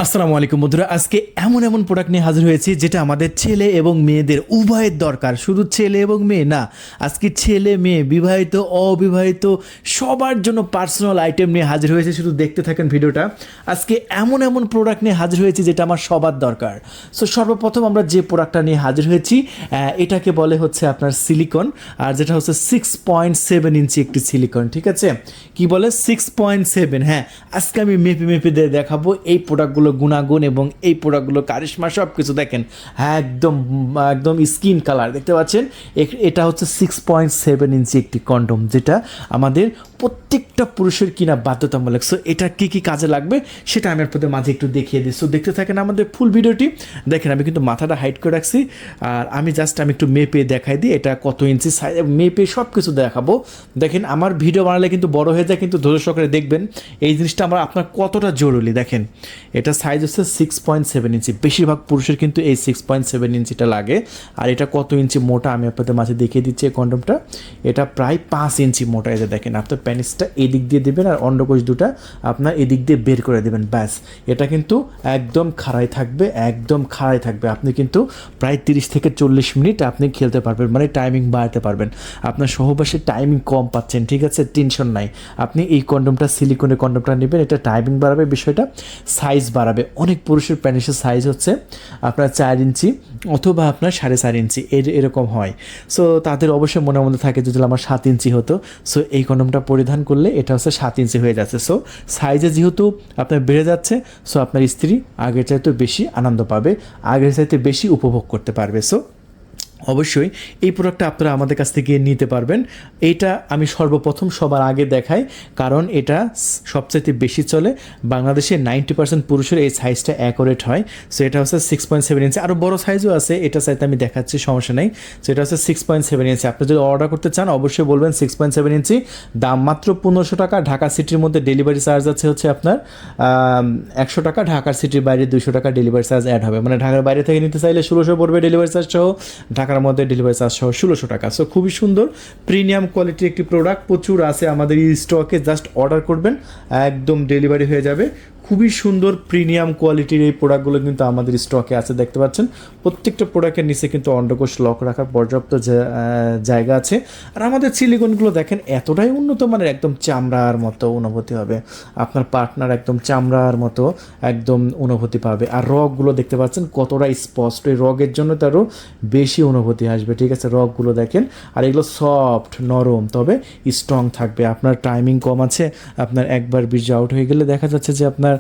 আসসালামু আলাইকুম বন্ধুরা, আজকে এমন এমন প্রোডাক্ট নিয়ে হাজির হয়েছি যেটা আমাদের ছেলে এবং মেয়েদের উভয়ের দরকার। শুধু ছেলে এবং মেয়ে না, আজকে ছেলে মেয়ে বিবাহিত অবিবাহিত সবার জন্য পার্সোনাল আইটেম নিয়ে হাজির হয়েছে। শুধু দেখতে থাকেন ভিডিওটা। আজকে এমন এমন প্রোডাক্ট নিয়ে হাজির হয়েছি যেটা আমার সবার দরকার। সো সর্বপ্রথম আমরা যে প্রোডাক্টটা নিয়ে হাজির হয়েছি এটাকে বলে হচ্ছে আপনার সিলিকন, আর যেটা হচ্ছে 6.7 ইঞ্চি একটি সিলিকন। ঠিক আছে, কি বলে 6.7। হ্যাঁ, আজকে আমি মেপে মেপে দিয়ে দেখাবো এই প্রোডাক্টগুলো গুণাগুণ এবং এই প্রোডাক্টগুলো কারিশমা সব কিছু। দেখেন, হ্যাঁ, একদম একদম স্কিন কালার দেখতে পাচ্ছেন। এটা হচ্ছে 6.7 ইঞ্চি একটি কন্ডোম, যেটা আমাদের প্রত্যেকটা পুরুষের কিনা বাধ্যতামূলক। সো এটা কী কী কাজে লাগবে সেটা আমি আপনাদের মাঝে একটু দেখিয়ে দিই। সো দেখতে থাকেন আমাদের ফুল ভিডিওটি। দেখেন, আমি কিন্তু মাথাটা হাইড করে রাখছি, আর আমি একটু মেপে দেখাই দিই এটা কত ইঞ্চি সাইজ, মেপে সব কিছু দেখাবো। দেখেন, আমার ভিডিও বানালে কিন্তু বড় হয়ে যায়, কিন্তু ধৈর্য সহকারে দেখবেন এই জিনিসটা আপনার কতটা জরুরি। দেখেন, এটা সাইজ হচ্ছে 6.7 ইঞ্চি। বেশিরভাগ পুরুষের কিন্তু এই 6.7 ইঞ্চিটা লাগে। আর এটা কত ইঞ্চি মোটা আমি আপনাদের মাঝে দেখিয়ে দিচ্ছি। এই কন্ডোমটা এটা প্রায় 5 ইঞ্চি মোটা। এই যে দেখেন, আপনার প্যানিসটা এদিক দিয়ে দেবেন আর অন্ডকোষ দুটা আপনার এদিক দিয়ে বের করে দেবেন, ব্যাস। এটা কিন্তু একদম খাড়াই থাকবে, একদম খাড়াই থাকবে। আপনি কিন্তু প্রায় 30 থেকে 40 মিনিট আপনি খেলতে পারবেন, মানে টাইমিং বাড়াতে পারবেন। আপনার সহবাসের টাইমিং কম পাচ্ছেন, ঠিক আছে, টেনশন নাই। আপনি এই কন্ডোমটা, সিলিকনের কন্ডোমটা নেবেন, এটা টাইমিং বাড়াবে, বিষয়টা সাইজ বাড়াবে। অনেক পুরুষের প্যানিসের সাইজ হচ্ছে আপনার 4 ইঞ্চি অথবা আপনার 4.5 ইঞ্চি এরকম হয়। সো তাদের অবশ্যই মনে মধ্যে থাকে যদি আমার 7 ইঞ্চি হতো। সো এই কন্ডোমটা পরিধান করলে এটা হচ্ছে 7 ইঞ্চি হয়ে যাচ্ছে। সো সাইজে যেহেতু আপনার বেড়ে যাচ্ছে, সো আপনার স্ত্রী আগের চাইতে বেশি আনন্দ পাবে, আগের চাইতে বেশি উপভোগ করতে পারবে। সো অবশ্যই এই প্রোডাক্টটা আপনারা আমাদের কাছ থেকে নিতে পারবেন। এইটা আমি সর্বপ্রথম সবার আগে দেখাই, কারণ এটা সবচাইতে বেশি চলে। বাংলাদেশে 90% পুরুষের এই সাইজটা অ্যাকুরেট হয়। সো এটা হচ্ছে 6.7 ইঞ্চি। আরও বড় সাইজও আছে, এটা চাইতে আমি দেখাচ্ছি, সমস্যা নেই। সো এটা হচ্ছে 6.7 ইঞ্চি। আপনি যদি অর্ডার করতে চান অবশ্যই বলবেন 6.7 ইঞ্চি। দাম মাত্র 1500 টাকা। ঢাকা সিটির মধ্যে ডেলিভারি চার্জ আছে হচ্ছে আপনার 100 টাকা। ঢাকার সিটির বাইরে 200 টাকা ডেলিভারি চার্জ অ্যাড হবে, মানে ঢাকার বাইরে থেকে নিতে চাইলে 1600 পড়বে ডেলিভারি চার্জ সহ, ঢাকার মধ্যে ডেলিভারি চার্জ সহ 1600 টাকা। সো খুবই সুন্দর প্রিমিয়াম কোয়ালিটির একটি প্রোডাক্ট, প্রচুর আছে আমাদের এই স্টকে। জাস্ট অর্ডার করবেন, একদম ডেলিভারি হয়ে যাবে। খুবই সুন্দর প্রিমিয়াম কোয়ালিটির এই প্রোডাক্টগুলো কিন্তু আমাদের স্টকে আছে, দেখতে পাচ্ছেন। প্রত্যেকটা প্রোডাক্টের নিচে কিন্তু অন্ডকোষ লক রাখার পর্যাপ্ত জায়গা আছে। আর আমাদের সিলিকনগুলো দেখেন এতটাই উন্নত মানের, একদম চামড়ার মতো অনুভূতি হবে। আপনার পার্টনার একদম চামড়ার মতো একদম অনুভূতি পাবে। আর রগগুলো দেখতে পাচ্ছেন কতটা স্পষ্ট, এই রগের জন্য তারও বেশি অনুভূতি আসবে, ঠিক আছে। রগগুলো দেখেন, আর এগুলো সফট নরম, তবে স্ট্রং থাকবে। আপনার টাইমিং কম আছে, আপনার একবার বীর্য আউট হয়ে গেলে দেখা যাচ্ছে যে আপনার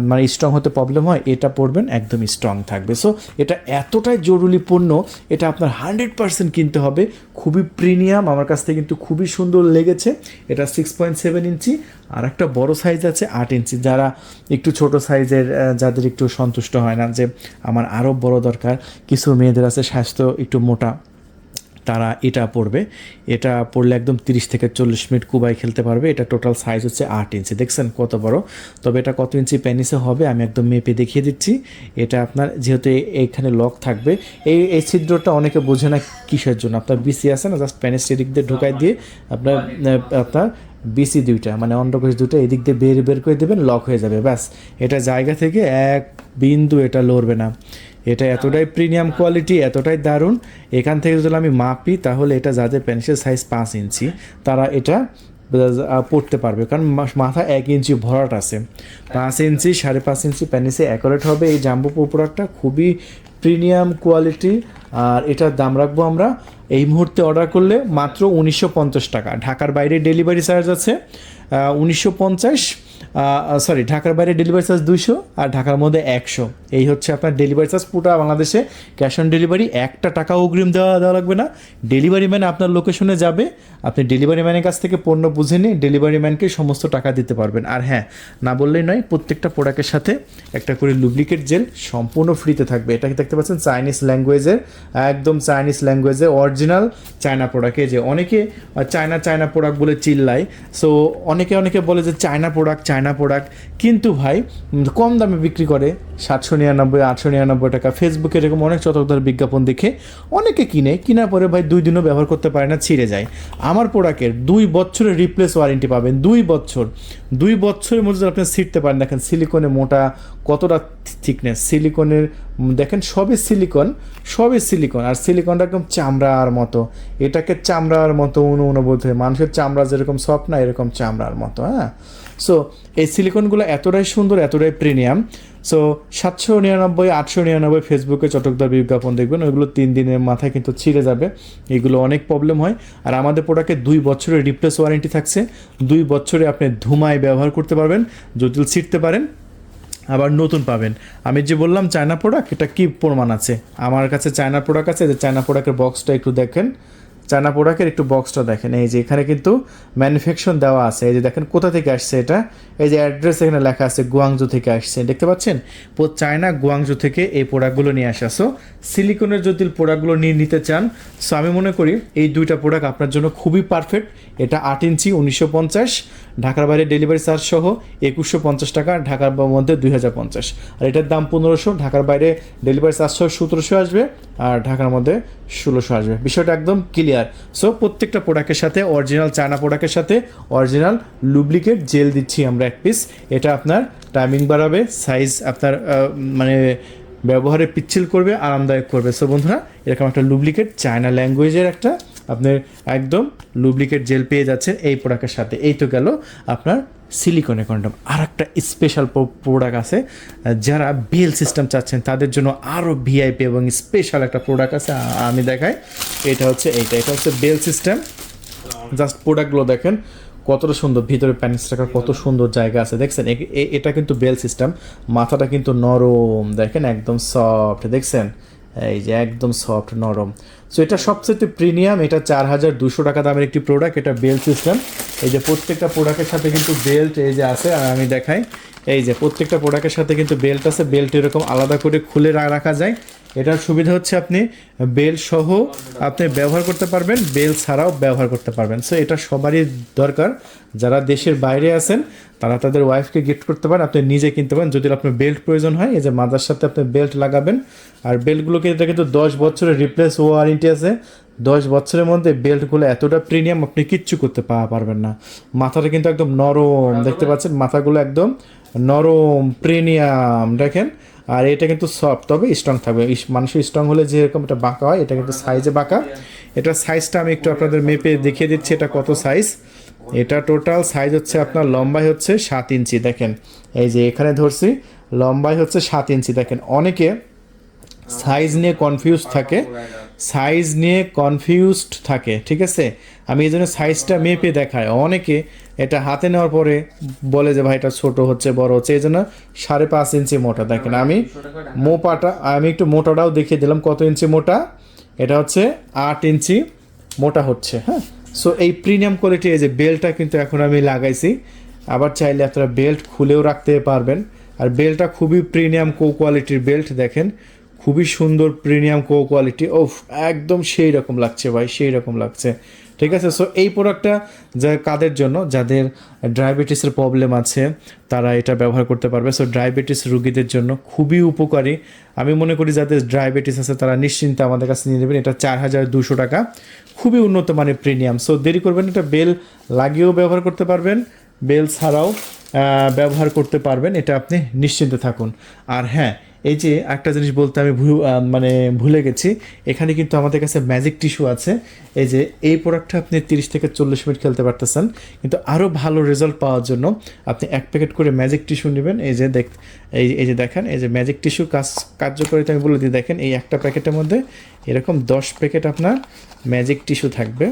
মানে স্ট্রং হতে প্রবলেম হয়, এটা পড়বেন একদম স্ট্রং থাকবে। সো এটা এতটাই জরুরি পণ্য, এটা আপনার 100% কিনতে হবে। খুবই প্রিমিয়াম, আমার কাছ থেকে কিন্তু খুবই সুন্দর লেগেছে। এটা 6.7 ইঞ্চি, আর একটা বড় সাইজ আছে 8 ইঞ্চি। যারা একটু ছোট সাইজের, যাদের একটু সন্তুষ্ট হয় না যে আমার আরও বড় দরকার, কিছু মেয়েদের আছে স্বাস্থ্য একটু মোটা, তারা এটা পড়বে। এটা পড়লে একদম 30 থেকে 40 মিনিট কুবাই খেলতে পারবে। এটা টোটাল সাইজ হচ্ছে 8 ইঞ্চি, দেখছেন কত বড়। তবে এটা কত ইঞ্চি প্যানিসে হবে আমি একদম মেপে দেখিয়ে দিচ্ছি। এটা আপনার যেহেতু এইখানে লক থাকবে, এই ছিদ্রটা অনেকে বোঝে না কিসের জন্য। আপনার বিসি আছে না, জাস্ট প্যানিস এদিক দিয়ে ঢোকাই দিয়ে আপনার বিসি দুইটা, মানে অন্ডকোষ দুটো এদিক দিয়ে বের করে দেবেন, লক হয়ে যাবে, ব্যাস। এটা জায়গা থেকে এক বিন্দু এটা লড়বে না। এটা এতটাই প্রিমিয়াম কোয়ালিটি, এতটাই দারুণ। এখান থেকে যদি আমি মাপি, তাহলে এটা যাদের প্যানিসের সাইজ 5 ইঞ্চি তারা এটা পড়তে পারবে, কারণ মাথা 1 ইঞ্চি ভরাট আছে। 5 ইঞ্চি 5.5 ইঞ্চি প্যানিসে অ্যাকুরেট হবে এই জাম্বো প্রোডাক্টটা। খুবই প্রিমিয়াম কোয়ালিটি, আর এটার দাম রাখবো আমরা এই মুহূর্তে অর্ডার করলে মাত্র 1950 টাকা। ঢাকার বাইরে ডেলিভারি চার্জ আছে 1950, ঢাকার বাইরে ডেলিভারি চার্জ 200, আর ঢাকার মধ্যে 100। এই হচ্ছে আপনার ডেলিভারি চার্জ পুরো বাংলাদেশে। ক্যাশ অন ডেলিভারি, একটা টাকা অগ্রিম দেওয়া লাগবে না। ডেলিভারি ম্যান আপনার লোকেশনে যাবে, আপনি ডেলিভারি ম্যানের কাছ থেকে পণ্য বুঝে নিয়ে ডেলিভারি ম্যানকে সমস্ত টাকা দিতে পারবেন। আর হ্যাঁ, না বললেই নয়, প্রত্যেকটা প্রোডাক্টের সাথে একটা করে লুব্রিকেট জেল সম্পূর্ণ ফ্রিতে থাকবে। এটাকে দেখতে পাচ্ছেন চাইনিজ ল্যাঙ্গুয়েজের, একদম চাইনিজ ল্যাঙ্গুয়েজের অরিজিনাল চায়না প্রোডাক্টে। যে অনেকে চায়না প্রোডাক্ট বলে চিল্লায়। সো অনেকে বলে যে চায়না প্রোডাক্ট চায়না প্রোডাক্ট, কিন্তু ভাই কম দামে বিক্রি করে 799 899 টাকা। ফেসবুকে এরকম অনেক চটকদার বিজ্ঞাপন দেখে অনেকে কিনে, কেনার পরে ভাই 2 দিনও ব্যবহার করতে পারে না, ছিঁড়ে যায়। আমার প্রোডাক্টের 2 বছরের রিপ্লেস ওয়ারেন্টি পাবেন, 2 বছর। 2 বছরের মধ্যে আপনি ছিঁড়তে পারেন। দেখেন সিলিকনে মোটা কতটা থিকনেস, সিলিকনের দেখেন সবই সিলিকন, আর সিলিকনটা একদম চামড়ার মতো, এটাকে চামড়ার মতো অনুভূত হয়, মানুষের চামড়া যেরকম সফট না, এরকম চামড়ার মতো। হ্যাঁ, সো এই সিলিকনগুলো এতটাই সুন্দর, এতটাই প্রিমিয়াম। সো 799 899 ফেসবুকে চটকদার বিজ্ঞাপন দেখবেন, ওইগুলো 3 দিনের মাথায় কিন্তু ছিঁড়ে যাবে, এগুলো অনেক প্রবলেম হয়। আর আমাদের প্রোডাক্টে 2 বছরের রিপ্লেস ওয়ারেন্টি থাকছে, 2 বছরে আপনি ধুমায় ব্যবহার করতে পারবেন, যদি ছিঁড়তে পারেন আবার নতুন পাবেন। আমি যে বললাম চায়না প্রোডাক্ট, এটা কি প্রমাণ আছে, আমার কাছে চায়না প্রোডাক্ট আছে। যে চায়না প্রোডাক্টের বক্সটা একটু দেখেন, চায়না প্রোডাক্টের একটু বক্সটা দেখেন, এই যে এখানে কিন্তু ম্যানুফ্যাকচার দেওয়া আছে। এই যে দেখেন কোথা থেকে আসছে এটা, এই যে অ্যাড্রেস এখানে লেখা আছে, গুয়াংজু থেকে আসছে, দেখতে পাচ্ছেন, চায়না গুয়াংজু থেকে এই প্রোডাক্টগুলো নিয়ে আসা। সো সিলিকনের যদি প্রোডাক্টগুলো নিতে চান, সো আমি মনে করি এই 2টা প্রোডাক্ট আপনার জন্য খুবই পারফেক্ট। এটা 8 ইঞ্চি 1950, ঢাকার বাইরে ডেলিভারি চার্জ সহ 2150 টাকা, ঢাকার মধ্যে 2050। আর এটার দাম 1500, ঢাকার বাইরে ডেলিভারি চার্জ সহ 1700 আসবে, আর ঢাকার মধ্যে 1600 আসবে। বিষয়টা একদম ক্লিয়ার। সো প্রত্যেকটা প্রোডাক্টের সাথে, অরিজিনাল চায়না প্রোডাক্টের সাথে অরিজিনাল লুব্রিকেট জেল দিচ্ছি আমরা 1 পিস। এটা আপনার টাইমিং বাড়াবে, সাইজ আপনার মানে ব্যবহারে পিচ্ছিল করবে, আরামদায়ক করবে। সো বন্ধুরা, এরকম একটা লুব্রিকেট চায়না ল্যাঙ্গুয়েজের একটা আপনার একদম লুব্রিকেট জেল পেয়ে যাচ্ছেন এই প্রোডাক্টের সাথে। এই তো গেল আপনার সিলিকনের কন্ডম। আর একটা স্পেশাল প্রোডাক্ট আছে, যারা বেল সিস্টেম চাচ্ছেন তাদের জন্য আরও ভিআইপি এবং স্পেশাল একটা প্রোডাক্ট আছে, আমি দেখাই। এটা হচ্ছে বেল সিস্টেম। জাস্ট প্রোডাক্টগুলো দেখেন কতটা সুন্দর, ভিতরে প্যানিস রাখার কত সুন্দর জায়গা আছে, দেখছেন। এটা কিন্তু বেল সিস্টেম, মাথাটা কিন্তু নরম, দেখেন একদম সফট, দেখছেন এই যে একদম সফট নরম। সো এটা সবচেয়ে প্রিমিয়াম, এটা 4200 টাকা দামের একটি প্রোডাক্ট, এটা বেল সিস্টেম। এই যে প্রত্যেকটা প্রোডাক্টের সাথে কিন্তু বেল্ট এই যে আছে, আর আমি দেখাই, এই যে প্রত্যেকটা প্রোডাক্টের সাথে কিন্তু বেল্ট আছে। বেল্ট এরকম আলাদা করে খুলে রাখা যায়। এটার সুবিধা হচ্ছে আপনি বেল্ট সহ আপনি ব্যবহার করতে পারবেন, বেল্ট ছাড়াও ব্যবহার করতে পারবেন। সো এটা সবারই দরকার, যারা দেশের বাইরে আছেন তারা তাদের ওয়াইফকে গিফট করতে পারেন, আপনি নিজে কিনতে পারেন যদি আপনার বেল্ট প্রয়োজন হয়। এই যে মাথার সাথে আপনি বেল্ট লাগাবেন, আর বেল্টগুলোকে এটা কিন্তু 10 বছরের রিপ্লেস ওয়ারেন্টি আছে। 10 বছরের মধ্যে বেল্টগুলো এতটা প্রিমিয়াম, আপনি কিচ্ছু করতে পারবেন না। মাথাটা কিন্তু একদম নরম, দেখতে পাচ্ছেন মাথাগুলো একদম নরম প্রিমিয়াম, দেখেন। আর এটা কিন্তু সফট, তবে স্ট্রং থাকবে। মানুষের স্ট্রং হলে যেরকম এটা বাঁকা হয়, এটা কিন্তু সাইজে বাঁকা। এটার সাইজটা আমি একটু আপনাদের মেপে দেখিয়ে দিচ্ছি, এটা কত সাইজ। এটা টোটাল সাইজ হচ্ছে আপনার লম্বাই হচ্ছে 7 ইঞ্চি, দেখেন এই যে এখানে ধরছি, লম্বাই হচ্ছে 7 ইঞ্চি। দেখেন অনেকে সাইজ নিয়ে কনফিউজড থাকে, ঠিক আছে। আমি এই জন্য সাইজটা মেপে দেখাই। অনেকে এটা হাতে নেওয়ার পরে বলে যে ভাই এটা ছোটো হচ্ছে, বড় হচ্ছে, এই জন্য 5.5 ইঞ্চি মোটা। দেখেন আমি একটু মোটাটাও দেখিয়ে দিলাম, কত ইঞ্চি মোটা, এটা হচ্ছে 8 ইঞ্চি মোটা হচ্ছে। হ্যাঁ, সো এই প্রিমিয়াম কোয়ালিটি, এই যে বেল্টটা কিন্তু এখন আমি লাগাইছি, আবার চাইলে আপনারা বেল্ট খুলেও রাখতে পারবেন। আর বেল্টটা খুবই প্রিমিয়াম কোয়ালিটির বেল্ট, দেখেন খুবই সুন্দর প্রিমিয়াম কোয়ালিটি। ওফ, একদম সেই রকম লাগছে ভাই, সেই রকম লাগছে, ঠিক আছে। সো এই প্রোডাক্টটা কাদের জন্য, যাদের ডায়াবেটিসের প্রবলেম আছে তারা এটা ব্যবহার করতে পারবে। সো ডায়াবেটিস রোগীদের জন্য খুবই উপকারী। আমি মনে করি যাদের ডায়াবেটিস আছে তারা নিশ্চিন্তে আমাদের কাছে নিয়ে নেবেন। এটা 4200 টাকা, খুবই উন্নত মানের প্রিমিয়াম। সো দেরি করবেন, এটা বেল লাগিয়েও ব্যবহার করতে পারবেন, বেল ছাড়াও ব্যবহার করতে পারবেন, এটা আপনি নিশ্চিন্তে থাকুন। আর হ্যাঁ, এই যে একটা জিনিস বলতে আমি ভুলে গেছি, এখানে কিন্তু আমাদের কাছে ম্যাজিক টিস্যু আছে। এই যে এই প্রোডাক্টটা আপনি 30 থেকে 40 মিনিট খেলতে পারতেছেন, কিন্তু আরও ভালো রেজাল্ট পাওয়ার জন্য আপনি 1 প্যাকেট করে ম্যাজিক টিস্যু নেবেন। এই যে এই যে দেখেন, এই যে ম্যাজিক টিস্যু কার্যকারিতা আমি বলে দিই। দেখেন এই একটা প্যাকেটের মধ্যে এরকম 10 প্যাকেট আপনার ম্যাজিক টিস্যু থাকবে।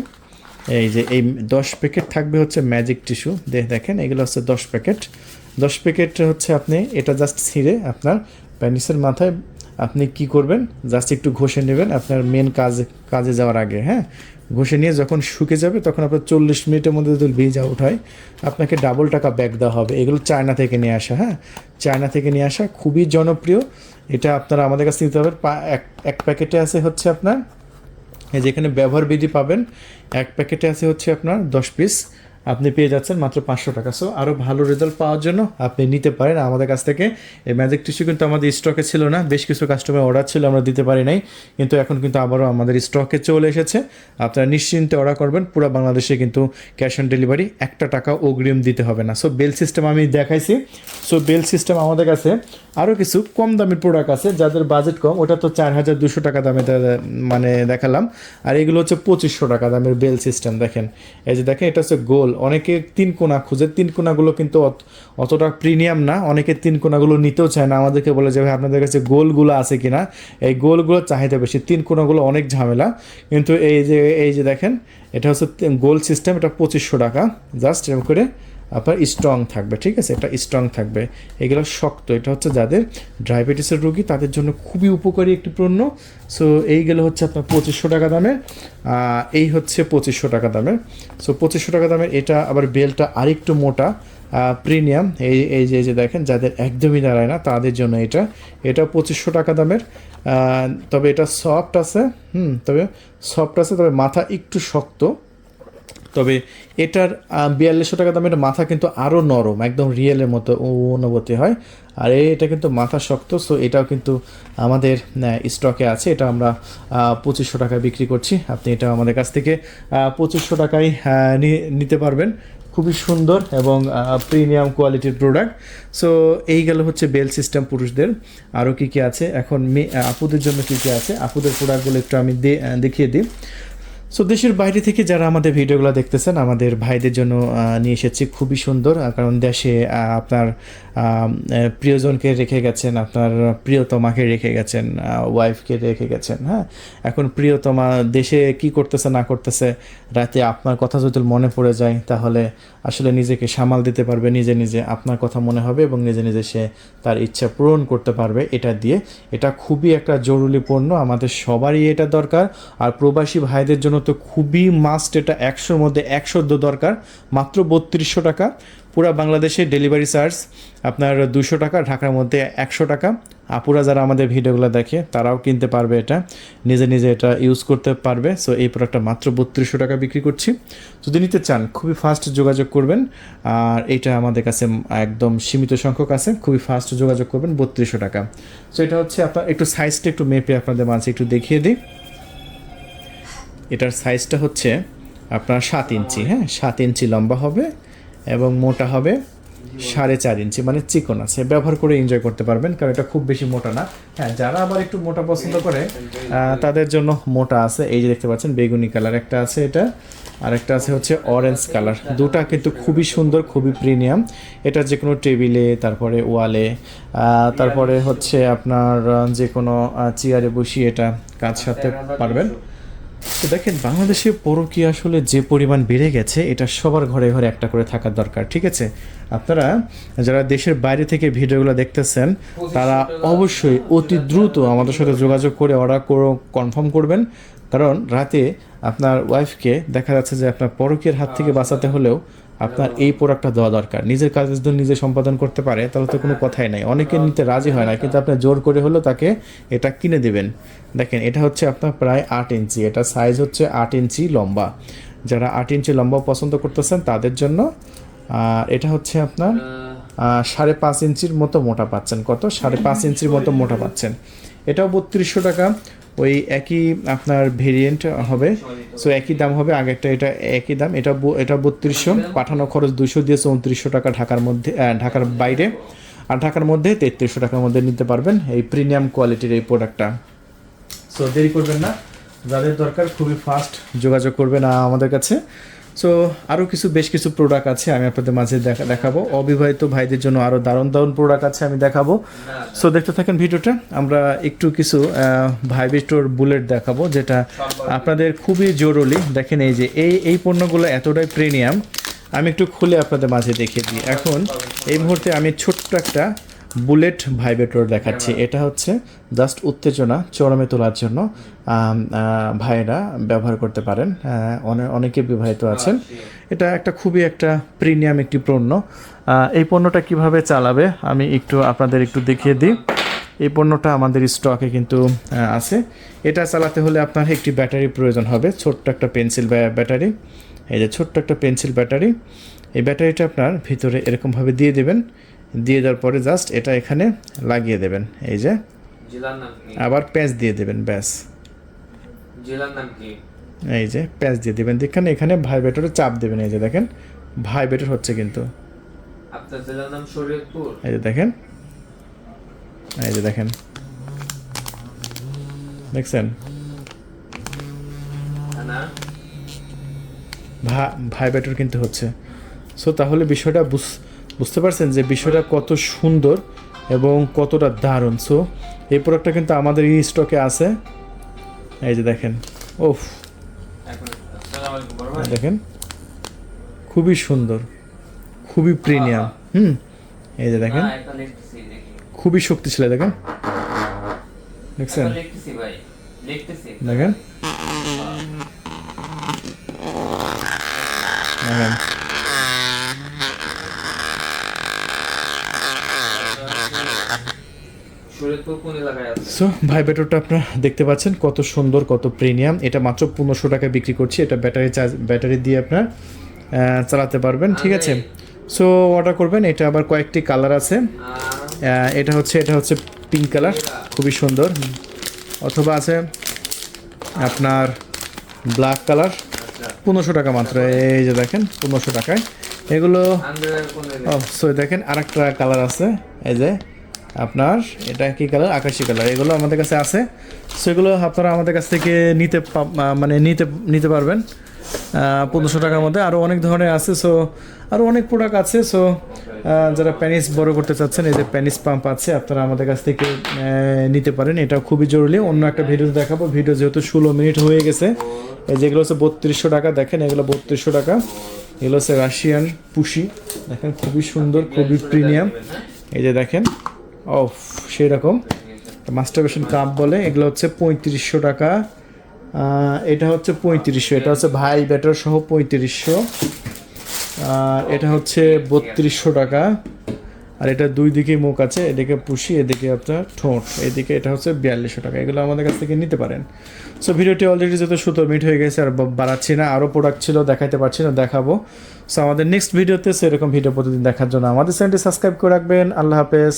এই যে এই 10 প্যাকেট থাকবে হচ্ছে ম্যাজিক টিস্যু, দেখেন এগুলো হচ্ছে 10 প্যাকেট হচ্ছে। আপনি এটা জাস্ট ছিঁড়ে আপনার প্যানিসের মাথায় আপনি কি করবেন, জাস্ট একটু ঘষে নেবেন আপনার মেন কাজে যাওয়ার আগে। হ্যাঁ, ঘষে নিয়ে যখন শুকে যাবে তখন আপনার 40 মিনিটের মধ্যে যদি ভিজ আউট হয়, আপনাকে ডাবল টাকা ব্যাক দেওয়া হবে। এগুলো চায়না থেকে নিয়ে আসা, হ্যাঁ চায়না থেকে নিয়ে আসা, খুবই জনপ্রিয়। এটা আপনারা আমাদের কাছে নিতে হবে। এক প্যাকেটে আছে হচ্ছে আপনার, এই যেখানে ব্যবহার বিধি পাবেন, 1 প্যাকেটে আছে হচ্ছে আপনার 10 পিস, আপনি পেয়ে যাচ্ছেন মাত্র 500 টাকা। সো আরও ভালো রেজাল্ট পাওয়ার জন্য আপনি নিতে পারেন আমাদের কাছ থেকে। এই ম্যাজিক টিস্যু কিন্তু আমাদের স্টকে ছিল না, বেশ কিছু কাস্টমার অর্ডার ছিল, আমরা দিতে পারি নাই, কিন্তু এখন কিন্তু আবারও আমাদের স্টকে চলে এসেছে। আপনারা নিশ্চিন্তে অর্ডার করবেন, পুরো বাংলাদেশে কিন্তু ক্যাশ অন ডেলিভারি, 1 টাকা অগ্রিম দিতে হবে না। সো বেল সিস্টেম আমি দেখাইছি। সো বেল সিস্টেম আমাদের কাছে আরও কিছু কম দামের প্রোডাক্ট আছে, যাদের বাজেট কম, ওটা তো 4200 টাকা দামে মানে দেখালাম। আর এগুলো হচ্ছে 2500 টাকা দামের বেল সিস্টেম। দেখেন, এই যে দেখেন, এটা হচ্ছে গোল। অনেকে 3 কোণা খুঁজে, 3 কোণাগুলো কিন্তু অতটা প্রিমিয়াম না, অনেকে 3 কোণাগুলো নিতেও চায় না, আমাদেরকে বলে যে ভাই আপনাদের কাছে গোলগুলো আছে কিনা। এই গোলগুলো চাহিদা বেশি, 3 কোণাগুলো অনেক ঝামেলা। কিন্তু এই যে দেখেন, এটা হচ্ছে গোল সিস্টেম, এটা 2500 টাকা। জাস্ট এরকম করে আপনার স্ট্রং থাকবে, ঠিক আছে, এটা স্ট্রং থাকবে। এগুলো শক্ত, এটা হচ্ছে যাদের ডায়াবেটিসের রোগী তাদের জন্য খুবই উপকারী একটি পণ্য। সো এইগুলো হচ্ছে আপনার 2500 টাকা দামের, এই হচ্ছে 2500 টাকা দামের। সো 2500 টাকা দামের এটা আবার বেলটা আরেকটু মোটা, প্রিমিয়াম। এই যে দেখেন, যাদের একদমই দাঁড়ায় না তাদের জন্য এটা 2500 টাকা দামের। তবে এটা সফট আছে, তবে মাথা একটু শক্ত। তবে এটার 4200 টাকা দামের মাথা কিন্তু আরও নরম, একদম রিয়েলের মতো অনুভূতি হয়। আর এটা কিন্তু মাথা শক্ত। সো এটাও কিন্তু আমাদের স্টকে আছে, এটা আমরা 2500 টাকায় বিক্রি করছি। আপনি এটা আমাদের কাছ থেকে 2500 টাকায় নিতে পারবেন। খুবই সুন্দর এবং প্রিমিয়াম কোয়ালিটির প্রোডাক্ট। সো এই গেল হচ্ছে বেল সিস্টেম পুরুষদের। আরও কী কী আছে এখন আপুদের জন্য কী কী আছে, আপুদের প্রোডাক্টগুলো একটু আমি দেখিয়ে দিই। সো দেশের বাইরে থেকে যারা আমাদের ভিডিওগুলো দেখতেছেন, আমাদের ভাইদের জন্য নিয়ে এসেছি খুবই সুন্দর। কারণ দেশে আপনার প্রিয়জনকে রেখে গেছেন, আপনার প্রিয়তমাকে রেখে গেছেন, ওয়াইফকে রেখে গেছেন। হ্যাঁ, এখন প্রিয়তমা দেশে কি করতেছে না করতেছে, রাতে আপনার কথা যদি মনে পড়ে যায়, তাহলে আসলে নিজেকে সামাল দিতে পারবে, নিজে নিজে আপনার কথা মনে হবে এবং নিজে নিজে সে তার ইচ্ছা পূরণ করতে পারবে এটা দিয়ে। এটা খুবই একটা জরুরি পণ্য, আমাদের সবারই এটা দরকার। আর প্রবাসী ভাইদের জন্য তো খুবই মাস্ট, এটা 100-র মধ্যে 100 দরকার। মাত্র 3200 টাকা, পুরা বাংলাদেশে ডেলিভারি চার্জ আপনার 200 টাকা, ঢাকার মধ্যে 100 টাকা। আপুরা যারা আমাদের ভিডিওগুলো দেখে তারাও কিনতে পারবে, এটা নিজে নিজে এটা ইউজ করতে পারবে। সো এই প্রোডাক্টটা মাত্র 3200 টাকা বিক্রি করছি। যদি নিতে চান খুবই ফাস্ট যোগাযোগ করবেন। আর এইটা আমাদের কাছে একদম সীমিত সংখ্যক আছে, খুবই ফাস্ট যোগাযোগ করবেন। 3200 টাকা। সো এটা হচ্ছে আপনার একটু সাইজটা একটু মেপে আপনাদের মাঝে একটু দেখিয়ে দিই। এটার সাইজটা হচ্ছে আপনার 7 ইঞ্চি, হ্যাঁ 7 ইঞ্চি লম্বা হবে এবং মোটা হবে 4.5 ইঞ্চি, মানে চিকন আছে, ব্যবহার করে এনজয় করতে পারবেন, কারণ এটা খুব বেশি মোটা না। হ্যাঁ, যারা আবার একটু মোটা পছন্দ করে তাদের জন্য মোটা আছে। এই যে দেখতে পাচ্ছেন বেগুনি কালার একটা আছে, এটা আরেকটা আছে হচ্ছে অরেঞ্জ কালার। দুটা কিন্তু খুবই সুন্দর, খুবই প্রিমিয়াম। এটা যে কোনো টেবিলে, তারপরে ওয়ালে, তারপরে হচ্ছে আপনার যে কোনো চেয়ারে বসিয়ে এটা কাজ সারতে পারবেন। তো দেখেন, বাংলাদেশে পরকীয়া আসলে যে পরিমাণ বেড়ে গেছে, এটা সবার ঘরে ঘরে একটা করে থাকার দরকার, ঠিক আছে। আপনারা যারা দেশের বাইরে থেকে ভিডিওগুলো দেখতেছেন, তারা অবশ্যই অতি দ্রুত আমাদের সাথে যোগাযোগ করে অর্ডার কনফার্ম করবেন। কারণ রাতে আপনার ওয়াইফকে দেখা যাচ্ছে যে আপনার পরকীয়ার হাত থেকে বাঁচাতে হলেও আপনার এই প্রোডাক্টটা দেওয়া দরকার। নিজের কাজ যদি নিজে সম্পাদন করতে পারে তাহলে তো কোনো কথাই নাই। অনেকে নিতে রাজি হয় না, কিন্তু আপনি জোর করে হলেও তাকে এটা কিনে দেবেন। দেখেন, এটা হচ্ছে আপনার প্রায় 8 ইঞ্চি, এটা সাইজ হচ্ছে 8 ইঞ্চি লম্বা। যারা 8 ইঞ্চি লম্বা পছন্দ করতেছেন তাদের জন্য। আর এটা হচ্ছে আপনার 5.5 ইঞ্চির মতো মোটা পাচ্ছেন। কত? 5.5 ইঞ্চির মতো মোটা পাচ্ছেন। এটাও 3200 টাকা, ওই একই আপনার ভেরিয়েন্ট হবে। সো একই দাম হবে, আগেরটা এটা একই দাম। এটা 3200, পাঠানো খরচ 200 দিয়ে 3400 টাকা ঢাকার মধ্যে, ঢাকার বাইরে। আর ঢাকার মধ্যে 3300 টাকার মধ্যে নিতে পারবেন এই প্রিমিয়াম কোয়ালিটির এই প্রোডাক্টটা। সো দেরি করবেন না, যাদের দরকার খুবই ফাস্ট যোগাযোগ করবেন আমাদের কাছে। সো আরও বেশ কিছু প্রোডাক্ট আছে, আমি আপনাদের মাঝে দেখাবো। অবিবাহিত ভাইদের জন্য আরও দারুণ দারুণ প্রোডাক্ট আছে, আমি দেখাবো। সো দেখতে থাকেন ভিডিওটা। আমরা একটু কিছু ভাইব্রেটর বুলেট দেখাবো, যেটা আপনাদের খুবই জরুরি। দেখেন, এই যে এই পণ্যগুলো এতটাই প্রিমিয়াম, আমি একটু খুলে আপনাদের মাঝে দেখিয়ে দিই। এখন এই মুহূর্তে আমি ছোট্ট একটা বুলেট ভাইব্রেটর দেখাচ্ছি। এটা হচ্ছে জাস্ট উত্তেজনা চরমে তোলার জন্য ভাইরা ব্যবহার করতে পারেন। অনেকে বিবাহিত আছেন। এটা খুবই একটা প্রিমিয়াম একটি পণ্য। এই পণ্যটা কিভাবে চালাবে আমি একটু আপনাদের দেখিয়ে দিই। এই পণ্যটা আমাদের স্টকে কিন্তু আছে। এটা চালাতে হলে আপনার একটি ব্যাটারি প্রয়োজন হবে, ছোট্ট একটা পেন্সিল ব্যাটারি। এই যে ছোট্ট একটা পেন্সিল ব্যাটারি। এই ব্যাটারিটা আপনার ভিতরে এরকমভাবে দিয়ে দেবেন, দিয়ে দেওয়ার পরে জাস্ট এটা এখানে লাগিয়ে দেবেন। এই যে জেলার নাম কি? আবার প্যাচ দিয়ে দেবেন, ব্যাস। জেলার নাম কি? এই যে প্যাচ দিয়ে দেবেন, দেখেন এখানে ভাইব্রেটরে চাপ দেবেন। এই যে দেখেন ভাইব্রেটর হচ্ছে কিন্তু। আপনার জেলার নাম শরীয়তপুর? এই যে দেখেন, এই যে দেখেন, দেখছেন থানা? ভাইব্রেটর কিন্তু হচ্ছে। সো তাহলে বিষয়টা বুঝতে পারছেন যে বিষয়টা কত সুন্দর এবং কতটা দারুণ। সো এই প্রোডাক্টটা কিন্তু আমাদের এই স্টকে আছে। এই যে দেখেন, ওফ, এখন আসসালামু আলাইকুম বড় ভাই। দেখেন খুবই সুন্দর, খুবই প্রিমিয়াম। এই যে দেখেন না, এখন লিখতেছি দেখি। খুবই শক্তিশালী, দেখেন, দেখছেন, এখন লিখতেছি ভাই, লিখতেছি। দেখেন, দেখেন। শরীয়তপুর কোন এলাকায় আছে? সো ভাইব্রেটরটা আপনারা দেখতে পাচ্ছেন কত সুন্দর, কত প্রিমিয়াম। এটা মাত্র 1500 টাকায় বিক্রি করছি। এটা ব্যাটারি দিয়ে আপনার চালাতে পারবেন, ঠিক আছে। সো অর্ডার করবেন। এটা আবার কয়েকটি কালার আছে। এটা হচ্ছে পিঙ্ক কালার, খুবই সুন্দর। অথবা আছে আপনার ব্ল্যাক কালার, 1500 টাকা মাত্র। এই যে দেখেন 1500 টাকায় এগুলো। আন্ডারওয়্যার কোন ও এলাকায়? সো দেখেন আরেকটা কালার আছে, এই যে আপনার এটা কি কালার, আকাশি কালার। এগুলো আমাদের কাছে আছে। সো এগুলো আপনারা আমাদের কাছ থেকে নিতে পারবেন 1500 টাকার মধ্যে। আরও অনেক ধরনের আছে। সো আরও অনেক প্রোডাক্ট আছে। সো যারা প্যানিস বড় করতে চাচ্ছেন, এই যে প্যানিস পাম্প আছে, আপনারা আমাদের কাছ থেকে নিতে পারেন। এটা খুবই জরুরি। অন্য একটা ভিডিও দেখাবো। ভিডিও যেহেতু 16 মিনিট হয়ে গেছে। এই যেগুলো হচ্ছে 3200 টাকা, দেখেন এগুলো 3200 টাকা। এগুলো হচ্ছে রাশিয়ান পুশি, দেখেন খুবই সুন্দর, খুবই প্রিমিয়াম। এই যে দেখেন, অফ সেই রকম মাস্টারবেশন কাপ বলে। এগুলো হচ্ছে 3500 টাকা। এটা হচ্ছে 3500, এটা হচ্ছে ভাই ব্যাটার সহ 3500। এটা হচ্ছে 3200 টাকা। আর এটা দুই দিকে মুখ আছে, এদিকে পুষি, এদিকে আপনার ঠোঁট, এদিকে এটা হচ্ছে 4200 টাকা। এগুলো আমাদের কাছ থেকে নিতে পারেন। সো ভিডিওটি অলরেডি যত 17 মিনিট হয়ে গেছে, আর বাড়াচ্ছি না। আরও প্রোডাক্ট ছিল, দেখাতে পারছি না, দেখাবো। সো আমাদের নেক্সট ভিডিওতে সেরকম ভিডিও প্রতিদিন দেখার জন্য আমাদের চ্যানেলটি সাবস্ক্রাইব করে রাখবেন। আল্লাহ হাফেজ।